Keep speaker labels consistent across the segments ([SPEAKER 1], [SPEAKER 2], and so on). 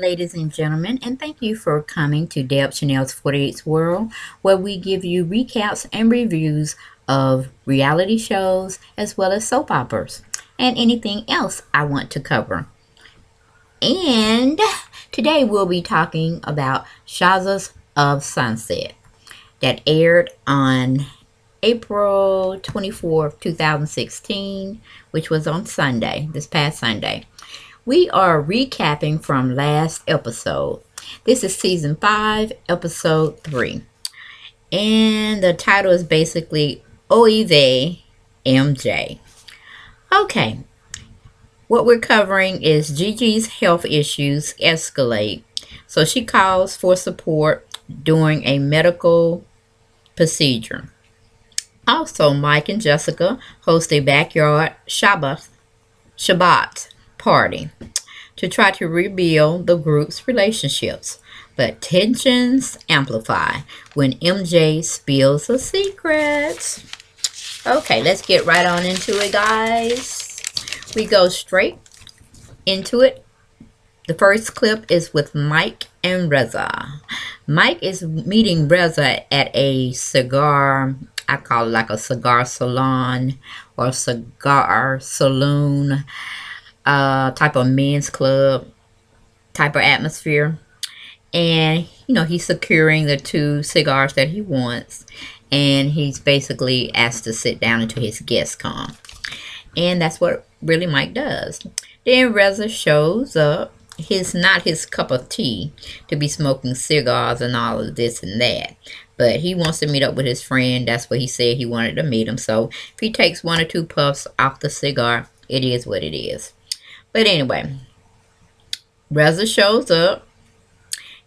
[SPEAKER 1] ladies and gentlemen, and thank you for coming to Deb Chanel's 48's World, where we give you recaps and reviews of reality shows as well as soap operas and anything else I want to cover. And today we'll be talking about Shahs of Sunset that aired on April 24th, 2016, which was on Sunday, this past Sunday. We are recapping from last episode. This is season 5, episode 3. And the title is basically Oive MJ. Okay, what we're covering is Gigi's health issues escalate. So she calls for support during a medical procedure. Also, Mike and Jessica host a backyard Shabbat party to try to rebuild the group's relationships. But tensions amplify when MJ spills a secret. Okay, let's get right on into it, guys. We go straight into it. The first clip is with Mike and Reza. Mike is meeting Reza at a cigar, I call it like a cigar salon or cigar saloon type of men's club type of atmosphere. And, he's securing the 2 cigars that he wants. And he's basically asked to sit down until his guests come. And that's what really Mike does. Then Reza shows up. It's not his cup of tea to be smoking cigars and all of this and that. But he wants to meet up with his friend. That's what he said he wanted to meet him. So if he takes 1 or 2 puffs off the cigar, it is what it is. But anyway, Reza shows up.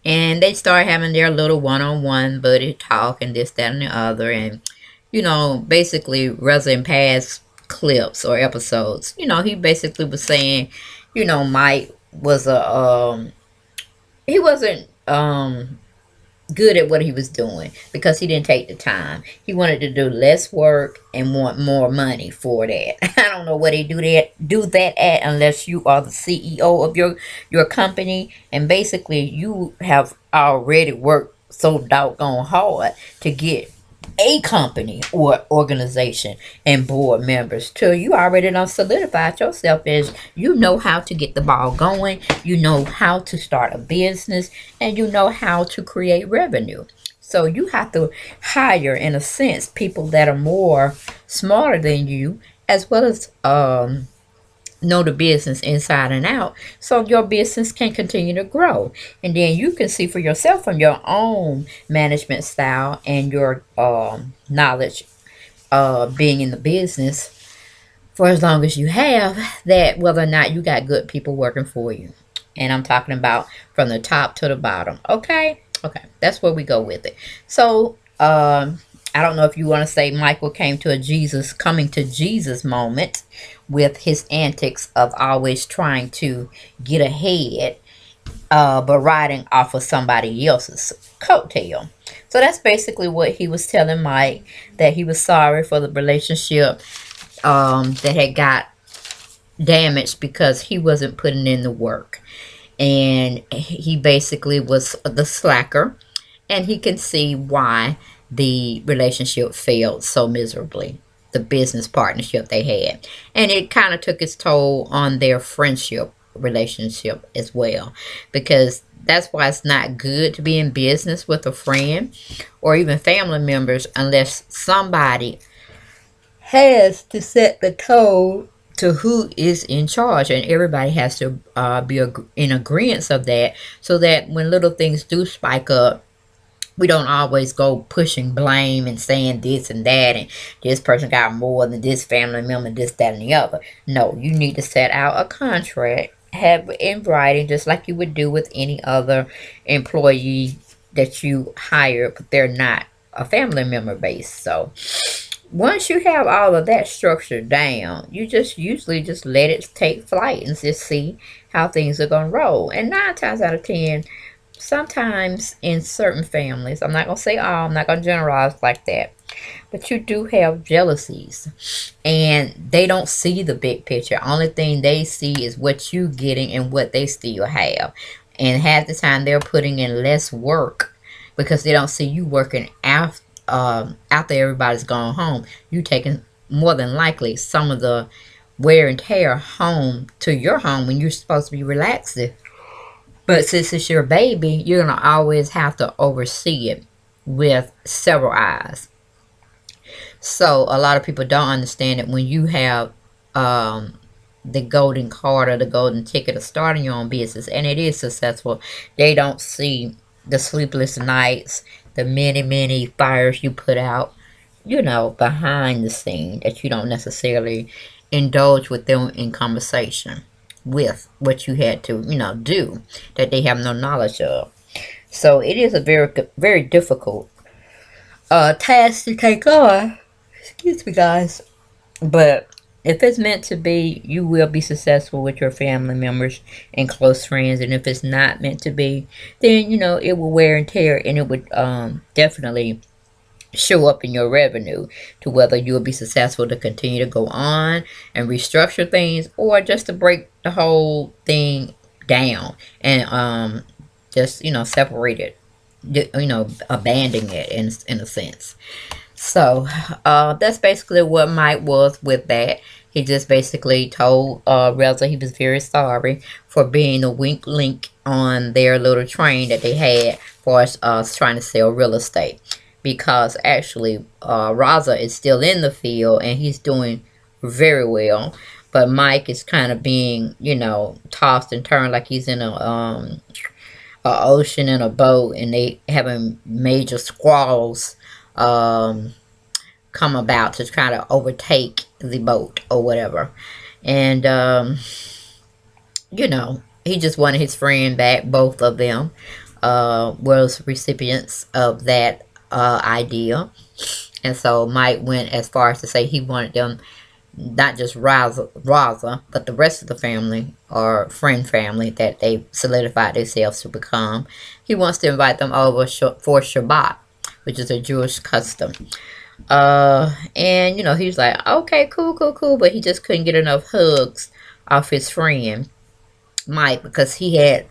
[SPEAKER 1] And they start having their little one-on-one buddy talk and this, that, and the other. And, basically Reza in past clips or episodes, he basically was saying, Mike was he wasn't good at what he was doing because he didn't take the time. He wanted to do less work and want more money for that. I don't know what they do that at unless you are the CEO of your company, and basically you have already worked so doggone hard to get a company or organization and board members till you already done solidified yourself as you know how to get the ball going, you know how to start a business, and you know how to create revenue. So you have to hire, in a sense, people that are more smarter than you, as well as know the business inside and out, so your business can continue to grow. And then you can see for yourself from your own management style and your knowledge being in the business for as long as you have, that whether or not you got good people working for you. And I'm talking about from the top to the bottom. Okay, that's where we go with it. So I don't know if you want to say Michael came to a coming to Jesus moment with his antics of always trying to get ahead, but riding off of somebody else's coattail. So that's basically what he was telling Mike, that he was sorry for the relationship that had got damaged because he wasn't putting in the work. And he basically was the slacker, and he can see why the relationship failed so miserably, the business partnership they had. And it kind of took its toll on their friendship relationship as well, because that's why it's not good to be in business with a friend or even family members unless somebody has to set the tone to who is in charge, and everybody has to be in agreement of that, so that when little things do spike up, we don't always go pushing blame and saying this and that, and this person got more than this family member, this, that, and the other. No, you need to set out a contract, have it in writing, just like you would do with any other employee that you hire, but they're not a family member base. So once you have all of that structured down, you just usually just let it take flight and just see how things are going to roll. And 9 times out of 10, sometimes in certain families, I'm not going to say all, I'm not going to generalize like that, but you do have jealousies, and they don't see the big picture. Only thing they see is what you getting and what they still have. And half the time they're putting in less work because they don't see you working after everybody's gone home. You taking more than likely some of the wear and tear home to your home when you're supposed to be relaxing. But since it's your baby, you're going to always have to oversee it with several eyes. So a lot of people don't understand that when you have um, the golden card or the golden ticket of starting your own business, and it is successful, they don't see the sleepless nights, the many fires you put out, behind the scene, that you don't necessarily indulge with them in conversation with what you had to, do, that they have no knowledge of. So it is a very difficult task to take on. Excuse me, guys. But if it's meant to be, you will be successful with your family members and close friends. And if it's not meant to be, then, it will wear and tear, and it would definitely show up in your revenue to whether you will be successful to continue to go on and restructure things, or just to break the whole thing down and just, separate it, abandon it in a sense. So that's basically what Mike was with that. He just basically told Reza he was very sorry for being a weak link on their little train that they had for us trying to sell real estate. Because actually, Reza is still in the field and he's doing very well. But Mike is kind of being, tossed and turned like he's in a ocean in a boat, and they having major squalls come about to try to overtake the boat or whatever. And he just wanted his friend back. Both of them was recipients of that idea. And so Mike went as far as to say he wanted them, not just Raza, but the rest of the family or friend family that they solidified themselves to become. He wants to invite them over for Shabbat, which is a Jewish custom. And he was like, okay, cool, but he just couldn't get enough hugs off his friend Mike, because he had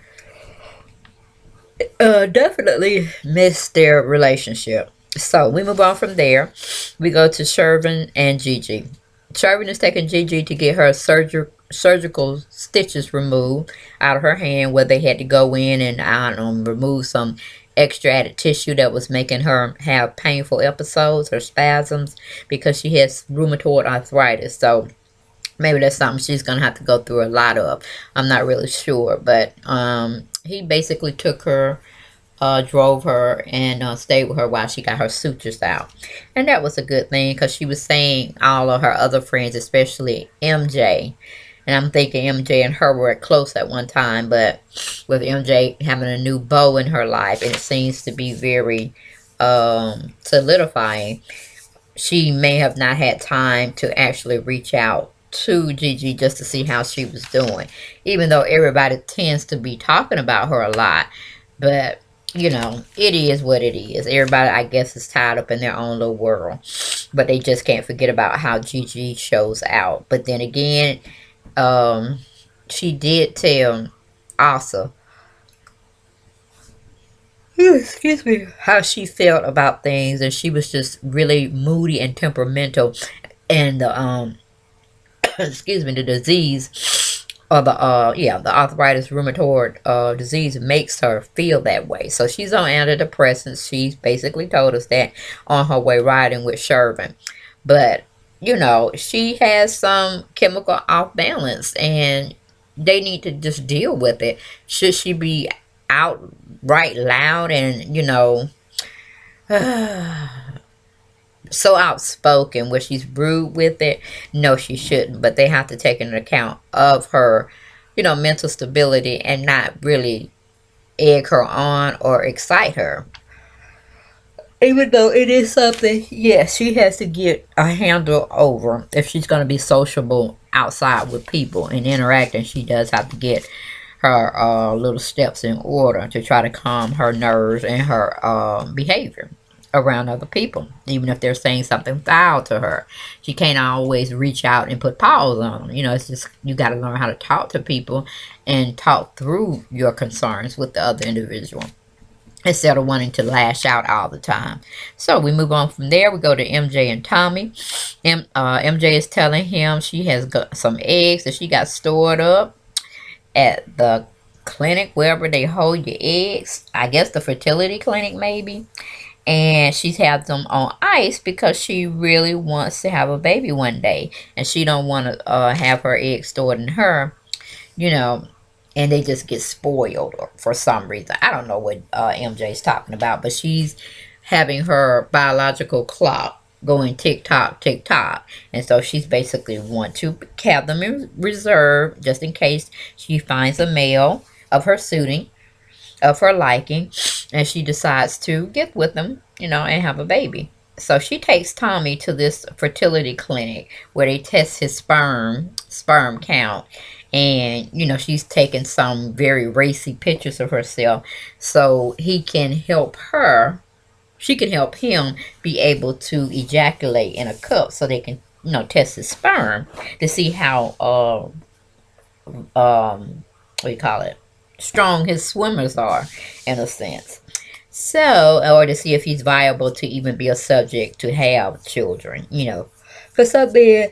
[SPEAKER 1] definitely missed their relationship. So we move on from there. We go to Shervin and Gigi. Shervin is taking Gigi to get her surgical stitches removed out of her hand, where they had to go in and, I don't know, remove some extra added tissue that was making her have painful episodes or spasms because she has rheumatoid arthritis. So maybe that's something she's going to have to go through a lot of. I'm not really sure. But he basically took her, drove her, and stayed with her while she got her sutures out. And that was a good thing, because she was saying all of her other friends, especially MJ. And I'm thinking MJ and her were close at one time, but with MJ having a new beau in her life, and it seems to be very solidifying, she may have not had time to actually reach out to Gigi just to see how she was doing. Even though everybody tends to be talking about her a lot. But, it is what it is. Everybody, I guess, is tied up in their own little world. But they just can't forget about how Gigi shows out. But then again, she did tell Asa, excuse me, how she felt about things, and she was just really moody and temperamental, and the excuse me, the disease, or the arthritis rheumatoid disease makes her feel that way. So she's on antidepressants. She's basically told us that on her way riding with Shervin. But she has some chemical off balance, and they need to just deal with it. Should she be outright loud and so outspoken where she's rude with it? No, she shouldn't. But they have to take into account of her mental stability, and not really egg her on or excite her. Even though it is something, yes, she has to get a handle over. If she's going to be sociable outside with people and interacting, she does have to get her little steps in order to try to calm her nerves and her behavior. around other people, even if they're saying something foul to her. She can't always reach out and put paws on them. It's just you got to learn how to talk to people and talk through your concerns with the other individual instead of wanting to lash out all the time. So we move on from there. We go to MJ and Tommy. MJ is telling him she has got some eggs that she got stored up at the clinic, wherever they hold your eggs. I guess the fertility clinic, maybe. And she's had them on ice because she really wants to have a baby one day, and she don't want to have her eggs stored in her, you know, and they just get spoiled for some reason. I don't know what MJ's talking about, but she's having her biological clock going tick tock, tick tock, and so she's basically want to have them in reserve just in case she finds a male of her suiting, of her liking, and she decides to get with them, and have a baby. So she takes Tommy to this fertility clinic where they test his sperm count, and she's taking some very racy pictures of herself so he can help her. She can help him be able to ejaculate in a cup so they can test his sperm to see how what do you call it, strong his swimmers are, in a sense. So, or to see if he's viable to even be a subject to have children, because some men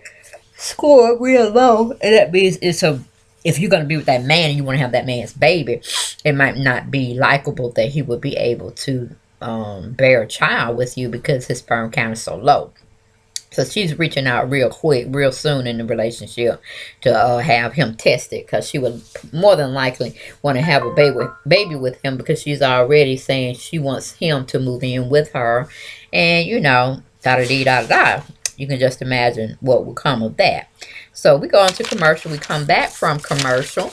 [SPEAKER 1] score real low, and that means if you're going to be with that man and you want to have that man's baby, it might not be likable that he would be able to bear a child with you because his sperm count is so low. So she's reaching out real quick, real soon in the relationship to have him tested, because she would more than likely want to have a baby with him, because she's already saying she wants him to move in with her, and da da dee da da. You can just imagine what will come of that. So we go into commercial. We come back from commercial,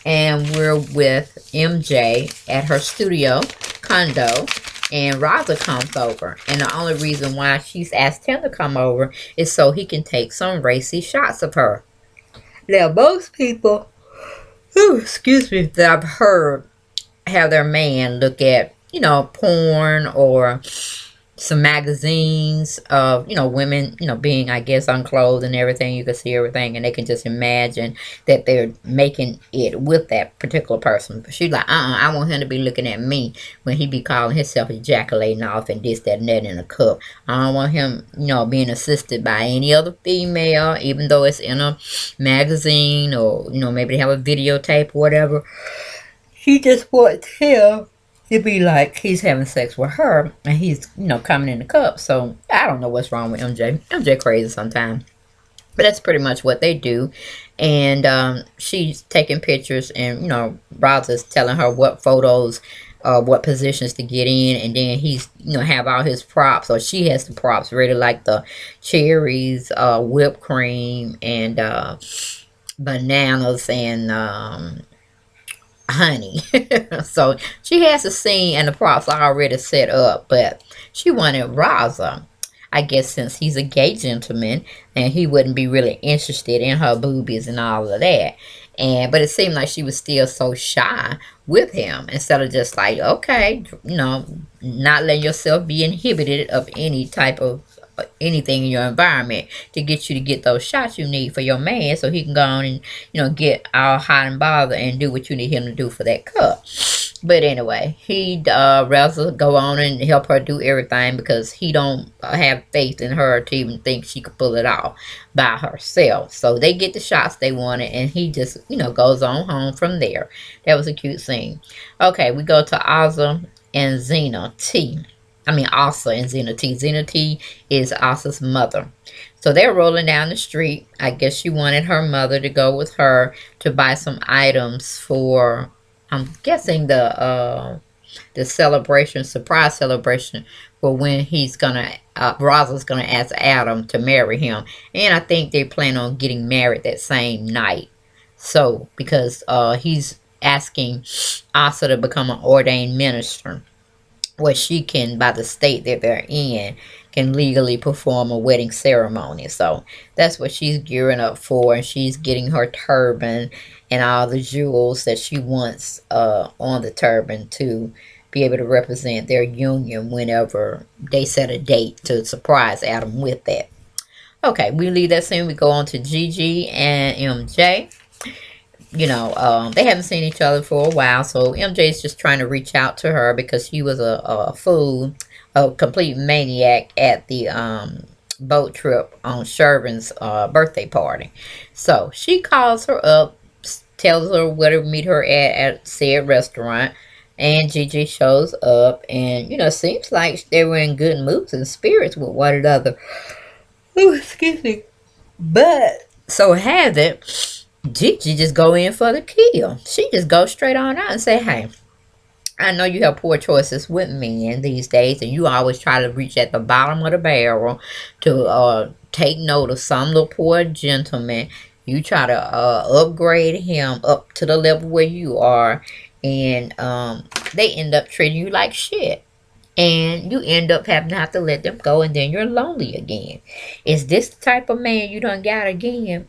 [SPEAKER 1] and we're with MJ at her studio condo. And Raza comes over, and the only reason why she's asked him to come over is so he can take some racy shots of her. Now, most people, excuse me, that I've heard have their man look at, porn or some magazines of women being, I guess, unclothed and everything. You can see everything, and they can just imagine that they're making it with that particular person. But she's like, I want him to be looking at me when he be calling himself ejaculating off and this, that, and that in a cup. I don't want him being assisted by any other female, even though it's in a magazine, or maybe they have a videotape or whatever. She just wants him to be like he's having sex with her, and he's coming in the cup. So I don't know what's wrong with MJ crazy sometimes, but that's pretty much what they do. And she's taking pictures, and Roza's telling her what photos, what positions to get in, and then he's have all his props, or she has the props ready, like the cherries, whipped cream, and bananas, and honey. So she has a scene and the props are already set up, but she wanted Raza, I guess, since he's a gay gentleman and he wouldn't be really interested in her boobies and all of that. But it seemed like she was still so shy with him, instead of just like, okay, not letting yourself be inhibited of any type of anything in your environment to get you to get those shots you need for your man, so he can go on and get all hot and bothered and do what you need him to do for that cup. But anyway, he'd rather go on and help her do everything, because he don't have faith in her to even think she could pull it off by herself. So they get the shots they wanted, and he just goes on home from there. That was a cute scene. Okay, we go to Asa and Zena T. Asa and Zena T. Zena T is Asa's mother. So they're rolling down the street. I guess she wanted her mother to go with her to buy some items for, I'm guessing, the surprise celebration for when he's gonna, Raza's gonna ask Adam to marry him. And I think they plan on getting married that same night. So, because he's asking Asa to become an ordained minister, where she can, by the state that they're in, can legally perform a wedding ceremony. So that's what she's gearing up for, and she's getting her turban and all the jewels that she wants on the turban to be able to represent their union whenever they set a date to surprise Adam with that. Okay, we leave that scene. We go on to Gigi and MJ. They haven't seen each other for a while, so MJ is just trying to reach out to her because she was a fool, a complete maniac at the boat trip on Shervin's birthday party. So she calls her up, tells her where to meet her at said restaurant, and Gigi shows up, and seems like they were in good moods and spirits with one another. Ooh, excuse me. But so has it, Gigi just go in for the kill. She just goes straight on out and say, "Hey, I know you have poor choices with men these days, and you always try to reach at the bottom of the barrel to take note of some little poor gentleman. You try to upgrade him up to the level where you are, and they end up treating you like shit. And you end up having to have to let them go, and then you're lonely again. Is this the type of man you done got again?"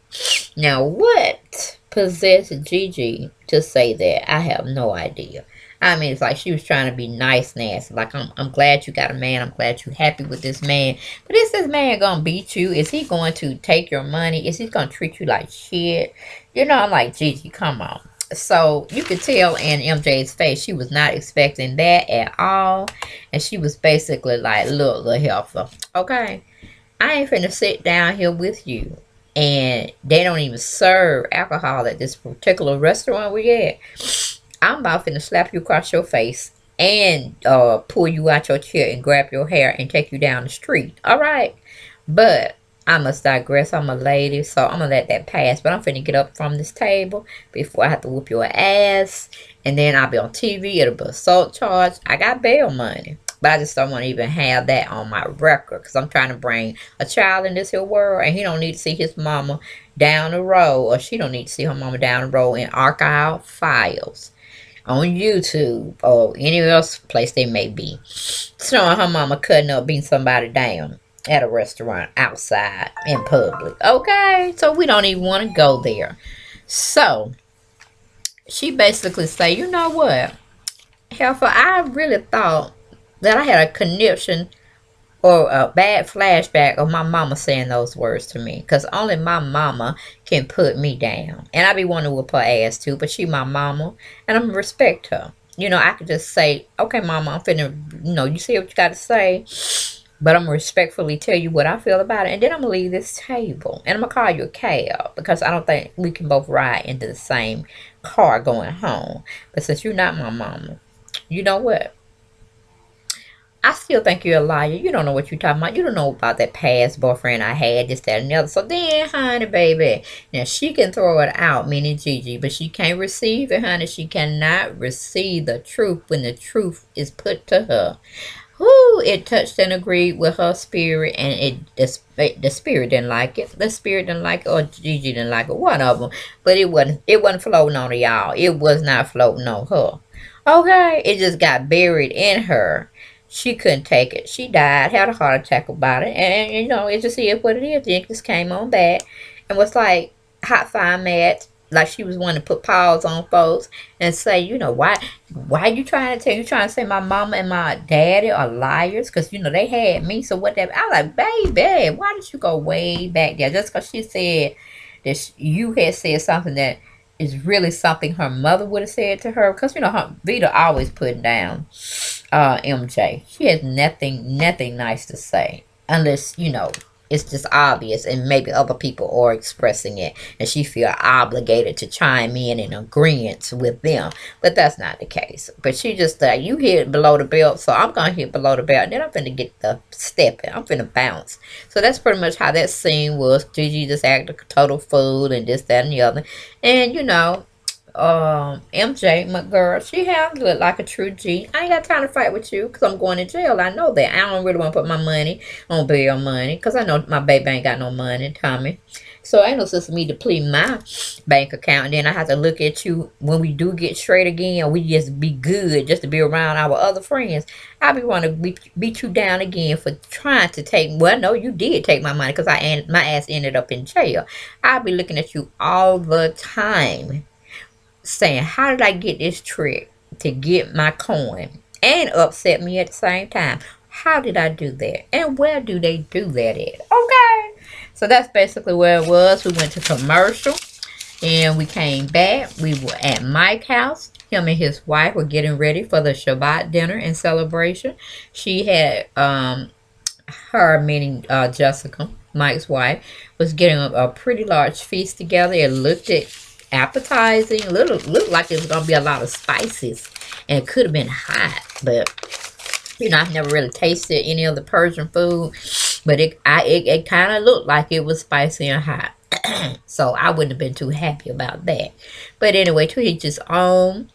[SPEAKER 1] Now, what possessed Gigi to say that? I have no idea. I mean, it's like she was trying to be nice, nasty. Like, I'm glad you got a man. I'm glad you're happy with this man. But is this man going to beat you? Is he going to take your money? Is he going to treat you like shit? I'm like, Gigi, come on. So you could tell in MJ's face she was not expecting that at all. And she was basically like, look, little helper, okay, I ain't finna sit down here with you. And they don't even serve alcohol at this particular restaurant we at. I'm about finna slap you across your face and pull you out your chair and grab your hair and take you down the street. All right? But I must digress. I'm a lady, so I'm gonna let that pass. But I'm finna get up from this table before I have to whoop your ass. And then I'll be on TV. It'll be assault charge. I got bail money. But I just don't want to even have that on my record. Because I'm trying to bring a child in this here world. And he don't need to see his mama down the road. Or she don't need to see her mama down the road in archive files on YouTube or any else place they may be, showing her mama cutting up, beating somebody down at a restaurant outside in public. Okay, so we don't even want to go there. So she basically say, you know what, Heifer, I really thought that I had a connection or a bad flashback of my mama saying those words to me, because only my mama can put me down, and I be wanting to whip her ass too, but she my mama and I'm gonna respect her. I could just say, okay mama, I'm finna, you say what you gotta say, but I'm gonna respectfully tell you what I feel about it, and then I'm gonna leave this table and I'm gonna call you a cab, because I don't think we can both ride into the same car going home. But since you're not my mama, you know what, I still think you're a liar. You don't know what you're talking about. You don't know about that past boyfriend I had, this, that, and the other. So then, honey, baby, now she can throw it out, meaning Gigi, but she can't receive it, honey. She cannot receive the truth when the truth is put to her. Whoo, it touched and agreed with her spirit, and the spirit didn't like it. The spirit didn't like it, or Gigi didn't like it. One of them, but it wasn't floating on y'all. It was not floating on her. Okay, it just got buried in her. She couldn't take it. She died, had a heart attack about it, and it just is what it is. It just came on back and was like hot fire mad, like she was wanting to put pause on folks and say, why you trying to say my mama and my daddy are liars? Because they had me, so what that, I was like, baby, why did you go way back there? Just because she said that you had said something that is really something her mother would have said to her, because her Vita always putting down MJ. She has nothing nice to say, unless it's just obvious, and maybe other people are expressing it, and she feel obligated to chime in agreement with them. But that's not the case. But she just like, you hit below the belt, so I'm gonna hit below the belt, and then I'm finna get the stepping. I'm finna bounce. So that's pretty much how that scene was. Gigi just acted a total fool and this, that, and the other, and MJ, my girl, she handled it like a true G. I ain't got time to fight with you because I'm going to jail. I know that. I don't really want to put my money on bail money because I know my baby ain't got no money, Tommy. So ain't no sense for me to deplete my bank account, and then I have to look at you when we do get straight again, or we just be good just to be around our other friends. I be wanting to beat you down again for trying to take. Well, no, you did take my money because my ass ended up in jail. I'll be looking at you all the time, saying, how did I get this trick to get my coin and upset me at the same time. How did I do that? And where do they do that at? Okay. So that's basically where it was. We went to commercial and we came back. We were at Mike's house. Him and his wife were getting ready for the Shabbat dinner and celebration. She had her, meaning Jessica, Mike's wife, was getting a pretty large feast together. It looked appetizing. Looked like it was gonna be a lot of spices, and it could have been hot. But I've never really tasted any of the Persian food, but it kind of looked like it was spicy and hot. So I wouldn't have been too happy about that. But anyway, to each his own.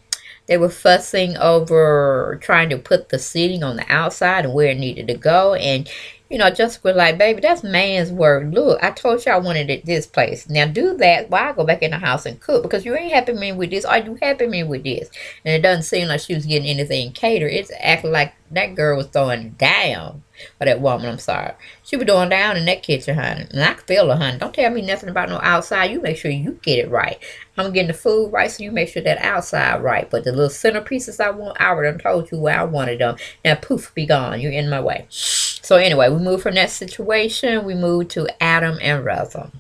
[SPEAKER 1] They were fussing over trying to put the seating on the outside and where it needed to go. And, Jessica was like, baby, that's man's word. Look, I told you I wanted it this place. Now do that while I go back in the house and cook, because you ain't happy me with this. Are you happy me with this? And it doesn't seem like she was getting anything catered. It's acting like that girl was throwing down. Or that woman, I'm sorry. She was doing down in that kitchen, honey. And I can feel her, honey. Don't tell me nothing about no outside. You make sure you get it right. I'm getting the food right, so you make sure that outside right. But the little centerpieces I want, I already told you where I wanted them. Now, poof, be gone. You're in my way. So anyway, we moved from that situation. We moved to Adam and Reza.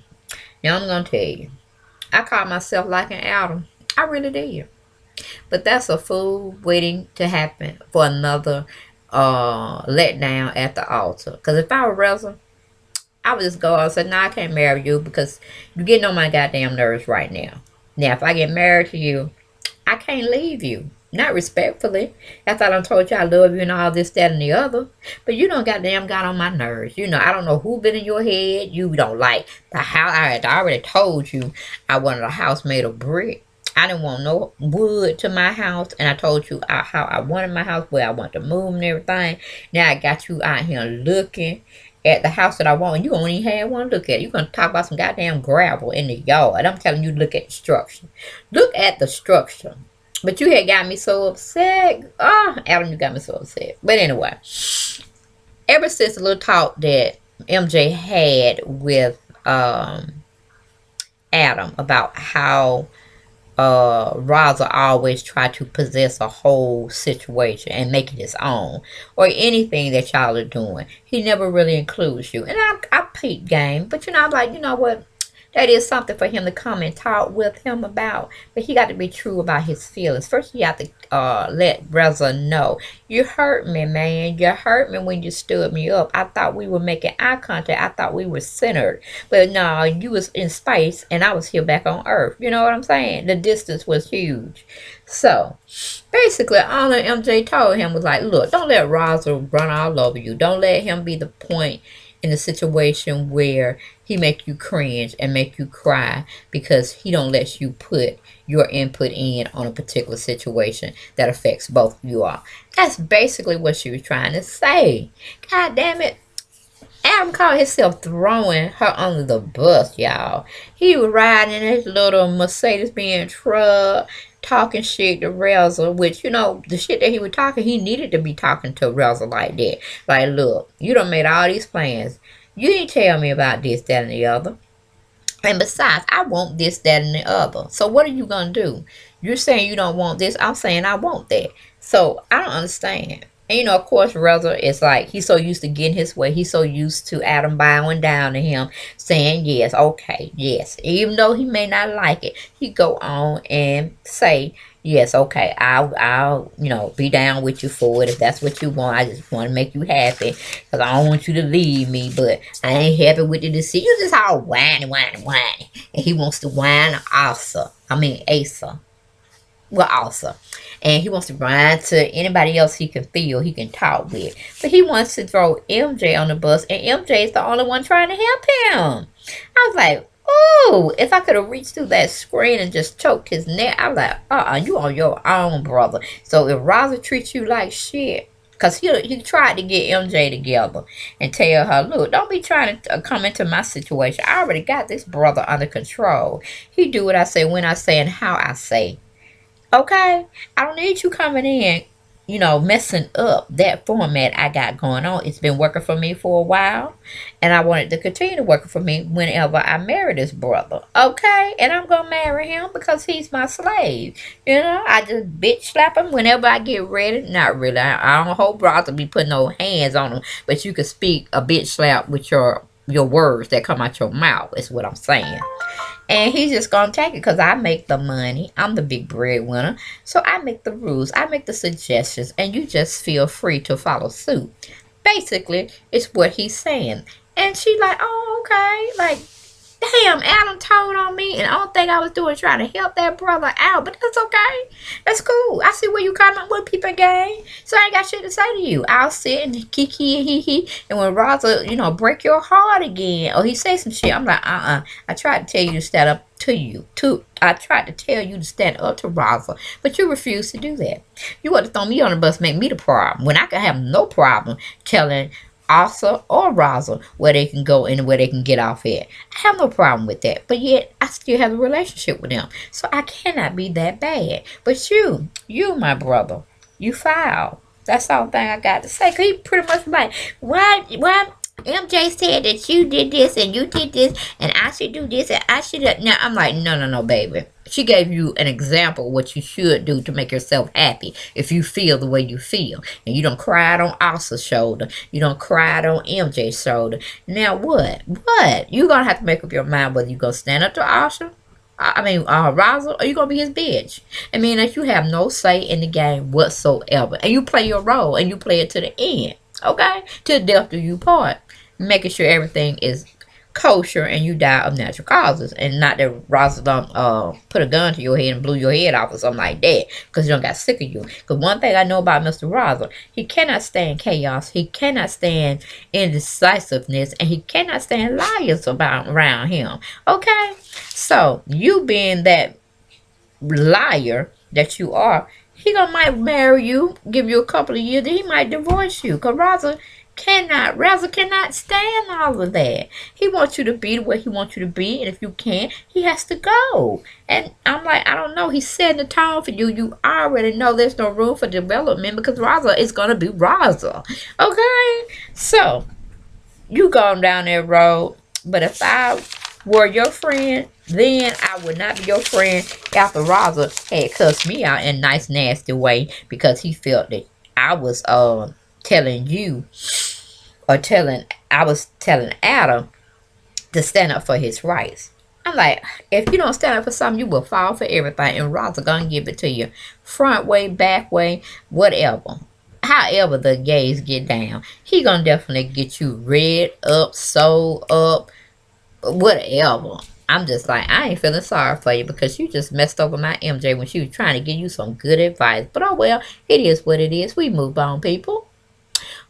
[SPEAKER 1] Now, I'm going to tell you. I call myself like an Adam. I really did. But that's a fool waiting to happen for another letdown at the altar. Because if I were Reza, I would just go out and say, nah, I can't marry you because you're getting on my goddamn nerves right now. Now, if I get married to you, I can't leave you. Not respectfully. After I done told you I love you and all this, that, and the other. But you done goddamn got on my nerves. I don't know who been in your head. You don't like the house. I had already told you I wanted a house made of brick. I didn't want no wood to my house. And I told you how I wanted my house, where I want to move and everything. Now I got you out here looking at the house that I want, and you don't even have one to look at. You're going to talk about some goddamn gravel in the yard. I'm telling you, look at the structure. Look at the structure. But you had got me so upset. Oh, Adam, you got me so upset. But anyway, ever since the little talk that MJ had with Adam about how Raza always try to possess a whole situation and make it his own, or anything that y'all are doing. He never really includes you. And I peep game, but I'm like, you know what? That is something for him to come and talk with him about. But he got to be true about his feelings. First, you have to let Reza know. You hurt me, man. You hurt me when you stood me up. I thought we were making eye contact. I thought we were centered. But no, you was in space and I was here back on Earth. You know what I'm saying? The distance was huge. So, basically, all that MJ told him was like, look, don't let Reza run all over you. Don't let him be the point in a situation where he make you cringe and make you cry because he don't let you put your input in on a particular situation that affects both of you all. That's basically what she was trying to say. God damn it. Adam called himself throwing her under the bus, y'all. He was riding in his little Mercedes-Benz truck, talking shit to Reza, which, the shit that he was talking, he needed to be talking to Reza like that. Like, look, you done made all these plans. You didn't tell me about this, that, and the other. And besides, I want this, that, and the other. So what are you going to do? You're saying you don't want this. I'm saying I want that. So I don't understand. And, of course, Reza is like, he's so used to getting his way. He's so used to Adam bowing down to him, saying, yes, okay, yes. Even though he may not like it, he go on and say, yes, okay, I'll be down with you for it if that's what you want. I just want to make you happy because I don't want you to leave me, but I ain't happy with the decision. You just all whiny. And he wants to whine Asa. Well, also. And he wants to run to anybody else he can feel he can talk with. But he wants to throw MJ on the bus, and MJ is the only one trying to help him. I was like, oh, if I could have reached through that screen and just choked his neck, I was like, you on your own, brother. So if Raza treats you like shit, because he tried to get MJ together and tell her, look, don't be trying to come into my situation. I already got this brother under control. He do what I say, when I say, and how I say. Okay? I don't need you coming in, messing up that format I got going on. It's been working for me for a while, and I wanted to continue working for me whenever I marry this brother. Okay, and I'm gonna marry him because he's my slave. I just bitch slap him whenever I get ready. Not really. I don't hold bras to be putting no hands on him, but you can speak a bitch slap with your words that come out your mouth. Is what I'm saying. And he's just gonna take it because I make the money. I'm the big breadwinner. So I make the rules, I make the suggestions, and you just feel free to follow suit. Basically, it's what he's saying. And she like, oh, okay. Like, damn, Adam told on me, and I don't think I was doing trying to help that brother out, but that's okay. That's cool. I see where you coming with, people gang. So I ain't got shit to say to you. I'll sit and kiki and hee hee, and when Raza, break your heart again, or he say some shit, I'm like, I tried to tell you to stand up to you. I tried to tell you to stand up to Raza, but you refused to do that. You want to throw me on the bus, make me the problem, when I can have no problem telling Asa or Raza where they can go and where they can get off at. I have no problem with that. But yet, I still have a relationship with them. So I cannot be that bad. But you, my brother, you foul. That's the only thing I got to say. Because he pretty much like, why MJ said that you did this and you did this and I should do this and I should. Now, I'm like, no, baby. She gave you an example of what you should do to make yourself happy if you feel the way you feel. And you don't cry on Asa's shoulder. You don't cry on MJ's shoulder. Now what? What? You going to have to make up your mind whether you going to stand up to Asa. Raza, or you going to be his bitch. I mean, that you have no say in the game whatsoever. And you play your role and you play it to the end. Okay? To the death do you part. Making sure everything is kosher and you die of natural causes, and not that Raza don't put a gun to your head and blew your head off or something like that because you don't got sick of you. Because one thing I know about Mr. Raza, he cannot stand chaos, he cannot stand indecisiveness, and he cannot stand liars around him. Okay, so you being that liar that you are, he might marry you, give you a couple of years, then he might divorce you. Because Raza cannot stand all of that. He wants you to be the way he wants you to be, and if you can't, he has to go. And I'm like, I don't know, he's setting the tone for you. You already know there's no room for development because Raza is going to be Raza. Okay? So, you going down that road, but if I were your friend, then I would not be your friend after Raza had cussed me out in a nice, nasty way because he felt that I was telling you, or I was telling Adam to stand up for his rights. I'm like, if you don't stand up for something, you will fall for everything, and Raza gonna give it to you, front way, back way, whatever. However the gays get down, he gonna definitely get you read up, sold up, whatever. I'm just like, I ain't feeling sorry for you because you just messed over my MJ when she was trying to give you some good advice. But oh well, it is what it is. We move on, people.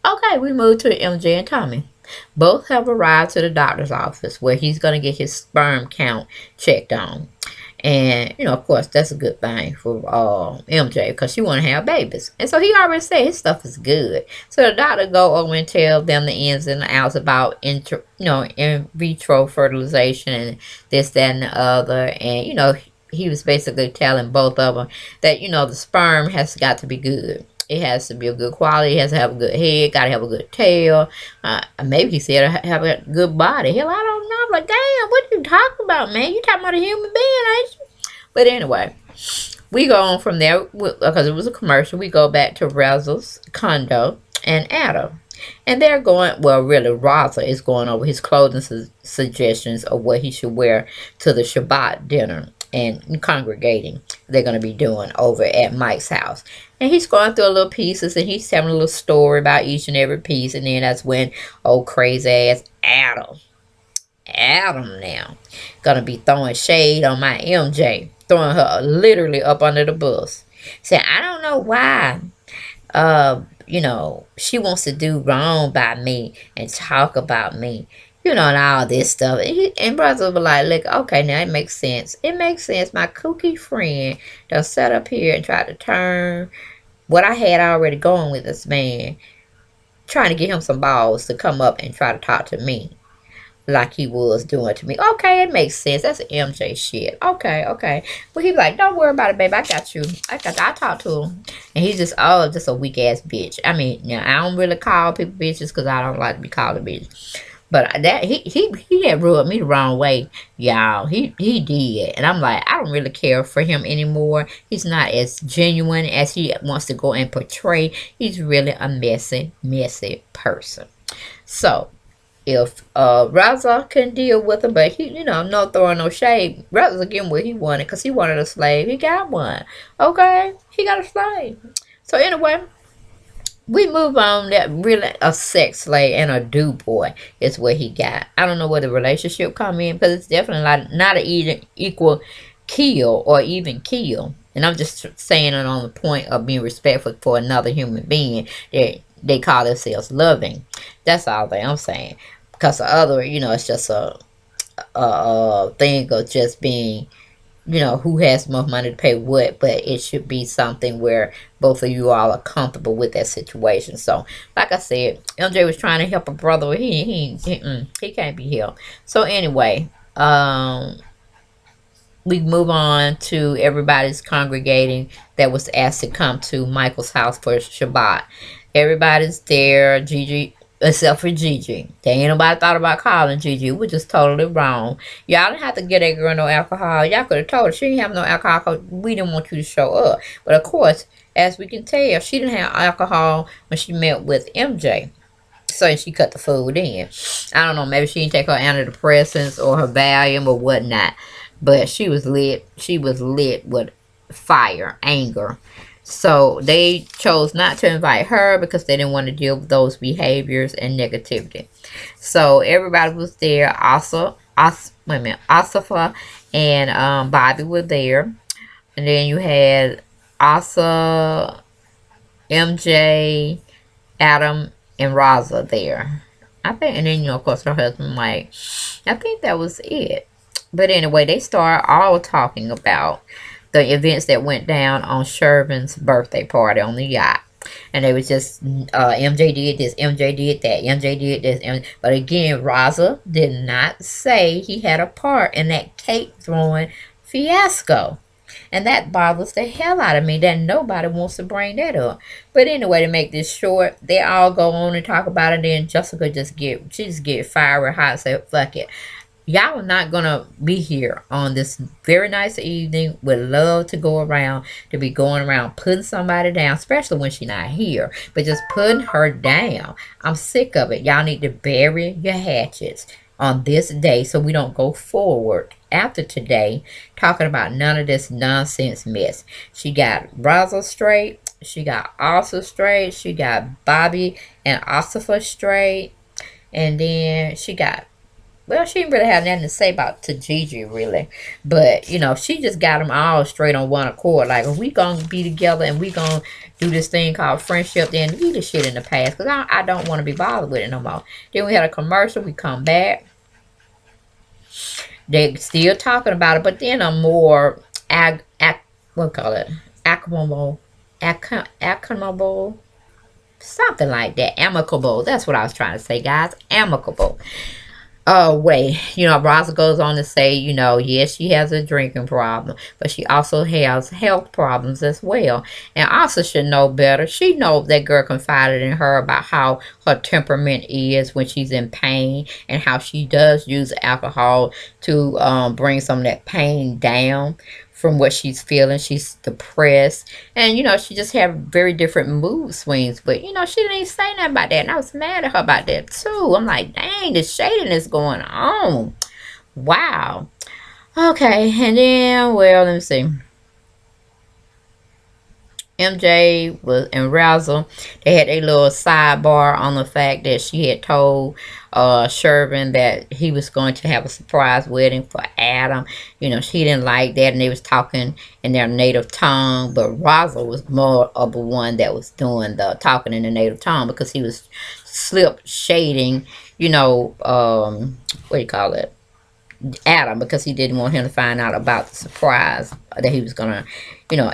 [SPEAKER 1] Okay, we move to MJ and Tommy. Both have arrived to the doctor's office where he's going to get his sperm count checked on. And, of course, that's a good thing for MJ because she want to have babies. And so he already said his stuff is good. So the doctor go over and tell them the ins and the outs about in vitro fertilization and this, that, and the other. And, he was basically telling both of them that, the sperm has got to be good. It has to be a good quality. It has to have a good head. Got to have a good tail. Maybe he said have a good body. Hell, I don't know. I'm like, damn, what you talking about, man? You talking about a human being, ain't you? But anyway, we go on from there because it was a commercial. We go back to Raza's condo and Adam. And they're going, well, really, Raza is going over his clothing suggestions of what he should wear to the Shabbat dinner and congregating they're going to be doing over at Mike's house. And he's going through a little pieces and he's telling a little story about each and every piece. And then that's when old crazy ass Adam now gonna be throwing shade on my MJ, throwing her literally up under the bus, saying I don't know why she wants to do wrong by me and talk about me, and all this stuff. And brothers were like, look, okay, now it makes sense. It makes sense. My kooky friend done sat up here and tried to turn what I had already going with this man, trying to get him some balls to come up and try to talk to me. like he was doing to me. Okay, it makes sense. That's MJ shit. Okay, okay. But he's like, don't worry about it, baby. I got you. I talked to him. And he's just, oh, just a weak ass bitch. I mean, I don't really call people bitches because I don't like to be called a bitch. But that he had rubbed me the wrong way, y'all. He did, and I'm like, I don't really care for him anymore. He's not as genuine as he wants to go and portray. He's really a messy person. So if Raza can deal with him, but he, no throwing no shade. Raza getting what he wanted because he wanted a slave. He got one. Okay, he got a slave. So anyway, we move on. That really a sex slave and a do boy is what he got. I don't know where the relationship come in because it's definitely not an even equal kill or even kill. And I'm just saying it on the point of being respectful for another human being that they call themselves loving. That's all that I'm saying. Because the other, it's just a thing of just being, who has more money to pay what, but it should be something where both of you all are comfortable with that situation. So, like I said, MJ was trying to help a brother. He can't be helped. So anyway, we move on to everybody's congregating that was asked to come to Michael's house for Shabbat. Everybody's there. Gigi, except for Gigi. They ain't nobody thought about calling Gigi, which is totally wrong. Y'all didn't have to get that girl no alcohol. Y'all could have told her she didn't have no alcohol because we didn't want you to show up. But of course, as we can tell, she didn't have alcohol when she met with MJ. So she cut the food in. I don't know, maybe she didn't take her antidepressants or her Valium or whatnot. But she was lit. She was lit with fire, anger. So they chose not to invite her because they didn't want to deal with those behaviors and negativity. So everybody was there. Also, wait a minute, Asafa and Bobby were there. And then you had Asa, MJ, Adam, and Raza there. I think, and then, of course, her husband, Mike. I think that was it. But anyway, they start all talking about the events that went down on Shervin's birthday party on the yacht. And they was just, MJ did this, MJ did that, MJ did this. But again, Raza did not say he had a part in that cake throwing fiasco. And that bothers the hell out of me that nobody wants to bring that up. But anyway, to make this short, they all go on and talk about it. Then Jessica just get fiery hot and say, fuck it. Y'all are not going to be here on this very nice evening. Would love to go around, to be going around putting somebody down, especially when she's not here. But just putting her down. I'm sick of it. Y'all need to bury your hatchets on this day so we don't go forward after today talking about none of this nonsense mess. She got Razzle straight. She got Asa straight. She got Bobby and Asafa straight. And then she got, well, she didn't really have nothing to say about to Gigi, really. But, she just got them all straight on one accord. Like, if we going to be together and we going to do this thing called friendship, then leave the shit in the past. Because I don't want to be bothered with it no more. Then we had a commercial. We come back. They're still talking about it. But then a more, actionable, something like that. Amicable. That's what I was trying to say, guys. Amicable. Way. Raza goes on to say, yes, she has a drinking problem, but she also has health problems as well. And Asa should know better. She knows that girl confided in her about how her temperament is when she's in pain and how she does use alcohol to bring some of that pain down from what she's feeling. She's depressed. And, she just have very different mood swings. But, she didn't even say nothing about that. And I was mad at her about that, too. I'm like, dang, the shadiness going on. Wow. Okay. And then, well, let me see. MJ was and Razzle, they had a little sidebar on the fact that she had told Shervin that he was going to have a surprise wedding for Adam. She didn't like that, and they was talking in their native tongue, but Razzle was more of the one that was doing the talking in the native tongue because he was slip shading, what do you call it? Adam, because he didn't want him to find out about the surprise that he was gonna,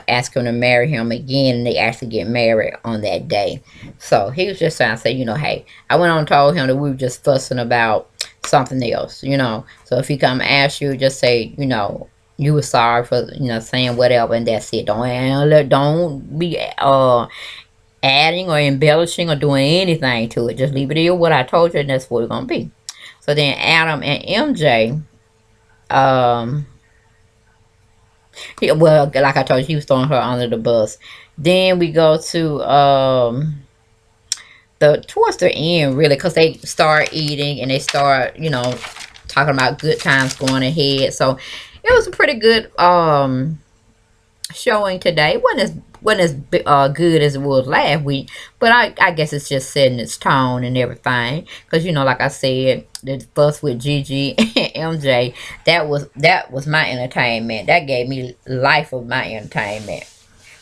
[SPEAKER 1] ask him to marry him again, and they actually get married on that day. So he was just trying to say, hey, I went on and told him that we were just fussing about something else, you know. So if he come ask you, just say, you know, you were sorry for, you know, saying whatever, and that's it. Don't be adding or embellishing or doing anything to it. Just leave it in what I told you, and that's what it's gonna be. So then Adam and MJ, um, well, like I told you, he was throwing her under the bus. Then we go to the towards the end, really, because they start eating and they start, you know, talking about good times going ahead. So it was a pretty good showing today. It wasn't as good as it was last week, but I guess it's just setting its tone and everything. Because, you know, like I said, the fuss with Gigi and MJ, that was my entertainment. That gave me life of my entertainment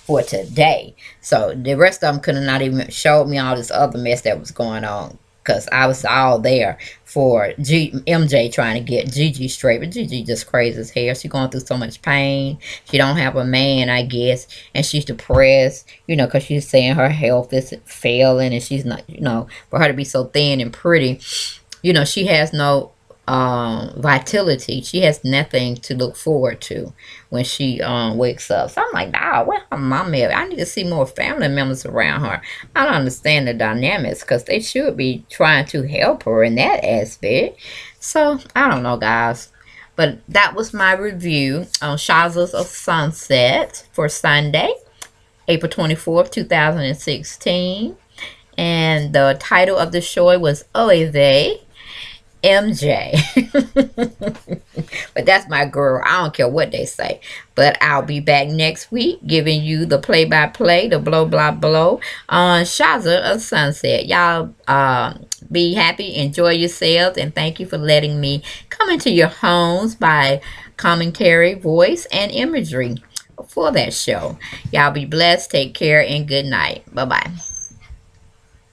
[SPEAKER 1] for today. So the rest of them could have not even showed me all this other mess that was going on, because I was all there for MJ trying to get Gigi straight. But Gigi just crazy as hell. She going through so much pain. She don't have a man, I guess, and she's depressed, you know, because she's saying her health is failing, and she's not, you know, for her to be so thin and pretty, you know, she has no vitality. She has nothing to look forward to when she wakes up. So I'm like, nah, where her mom at? I need to see more family members around her. I don't understand the dynamics, because they should be trying to help her in that aspect. So I don't know, guys. But that was my review on Shazas of Sunset for Sunday, April 24th, 2016. And the title of the show was Oeve MJ. But that's my girl. I don't care what they say. But I'll be back next week giving you the play-by-play, the blow-blah-blow on Shaza of Sunset. Y'all be happy, enjoy yourselves, and thank you for letting me come into your homes by commentary, voice, and imagery for that show. Y'all be blessed. Take care, and good night. Bye-bye.